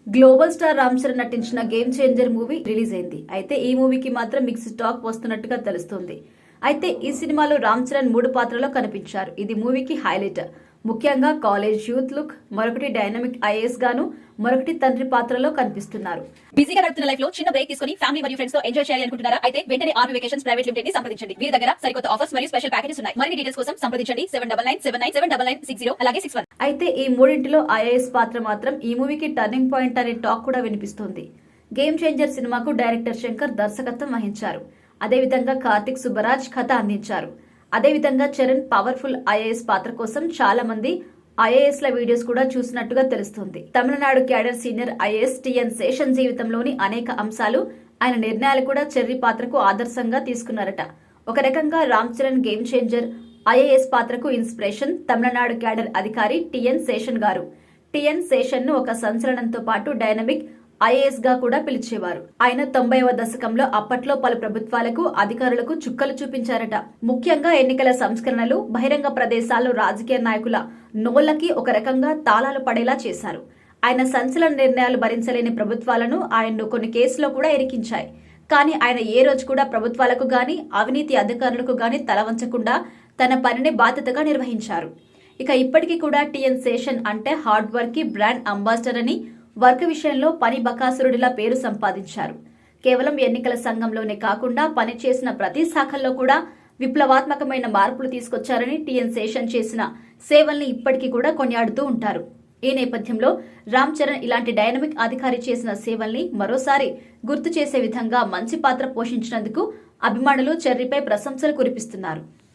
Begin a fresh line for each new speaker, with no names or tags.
Global star Ram Charan నటించిన game changer movie release అయింది. అయితే ఈ మూవీకి మాత్రం మిక్స్డ్ టాక్ వస్తున్నట్టుగా తెలుస్తోంది. అయితే ఈ సినిమాలో రామ్ చరణ్ 3 పాత్రలో కనిపించారు. ఇది మూవీకి హైలైట్. ముఖ్యంగా కాలేజ్ యూత్ లుక్, మరొకటి డైనమిక్ ఐఏఎస్ గాను, మరొకటి తండ్రి పాత్రలో కనిపిస్తున్నారు.
బిజీగా గడుపుతున్న లైఫ్ లో చిన్న బ్రేక్ తీసుకుని ఫ్యామిలీ మరియు ఫ్రెండ్స్ తో ఎంజాయ్ చేయాలి అనుకుంటున్నారా? అయితే వెంటనే ఆర్మీ వెకేషన్స్ ప్రైవేట్ లిమిటెడ్ ని సంప్రదించండి. వీరి దగ్గర సరికొత్త ఆఫర్స్ మరియు స్పెషల్ ప్యాకేజెస్ ఉన్నాయి. మరిన్ని డీటెయిల్స్ కోసం సంప్రదించండి 7997979960 అలాగే 61.
అయితే ఈ మూడింటిలో ఐఏఎస్ పాత్ర మాత్రం ఈ మూవీకి టర్నింగ్ పాయింట్ అనే టాక్ కూడా వినిపిస్తోంది. గేమ్ చేంజర్ సినిమాకు డైరెక్టర్ శంకర్ దర్శకత్వం వహించారు. అదేవిధంగా కార్తిక్ సుబ్బరాజ్ కథ అందించారు. అదేవిధంగా చరణ్ పవర్ఫుల్ ఐఏఎస్ పాత్ర కోసం చాలా మంది ఐఏఎస్ ల వీడియోస్ కూడా చూసినట్టుగా తెలుస్తుంది. Tamil Nadu cadre senior IAS TN Seshan జీవితంలోని అనేక అంశాలు, ఆయన నిర్ణయాలు కూడా చెర్రీ పాత్రకు ఆదర్శంగా తీసుకున్నారట. ఒక రకంగా Ram Charan game changer IAS పాత్రకు ఇన్స్పిరేషన్ తమిళనాడు క్యాడర్ అధికారి టిఎన్ శేషన్ గారు. టిఎన్ శేషన్ ను ఒక సంచలనంతో పాటు డైనమిక్ ఐఏఎస్ గా కూడా పిలిచేవారు. ఆయన 90వ దశకంలో అప్పట్లో పలు ప్రభుత్వాలకు, అధికారులకు చుక్కలు చూపించారట. ముఖ్యంగా ఎన్నికల సంస్కరణలు, బహిరంగ ప్రదేశాల్లో రాజకీయ నాయకుల నోళ్లకి ఒక రకంగా తాళాలు పడేలా చేశారు. ఆయన సంచలన నిర్ణయాలు భరించలేని ప్రభుత్వాలను ఆయన్ను కొన్ని కేసులో కూడా ఇరికించాయి. కానీ ఆయన ఏ రోజు కూడా ప్రభుత్వాలకు గాని, అవినీతి అధికారులకు గాని తల వంచకుండా తన పనిని బాధ్యతగా నిర్వహించారు. ఇక ఇప్పటికీ కూడా టిఎన్ శేషన్ అంటే హార్డ్ వర్క్ కి బ్రాండ్ అంబాసిడర్ అని, వర్క్ విషయంలో పని బకాసురుడిలా పేరు సంపాదించారు. కేవలం ఎన్నికల సంఘంలోనే కాకుండా పనిచేసిన ప్రతి శాఖల్లో కూడా విప్లవాత్మకమైన మార్పులు తీసుకొచ్చారని టిఎన్ శేషన్ చేసిన సేవల్ని ఇప్పటికీ కూడా కొనియాడుతూ ఉంటారు. ఈ నేపథ్యంలో రామ్ చరణ్ ఇలాంటి డైనమిక్ అధికారి చేసిన సేవల్ని మరోసారి గుర్తు చేసే విధంగా మంచి పాత్ర పోషించినందుకు అభిమానులు చెర్రీపై ప్రశంసలు కురిపిస్తున్నారు.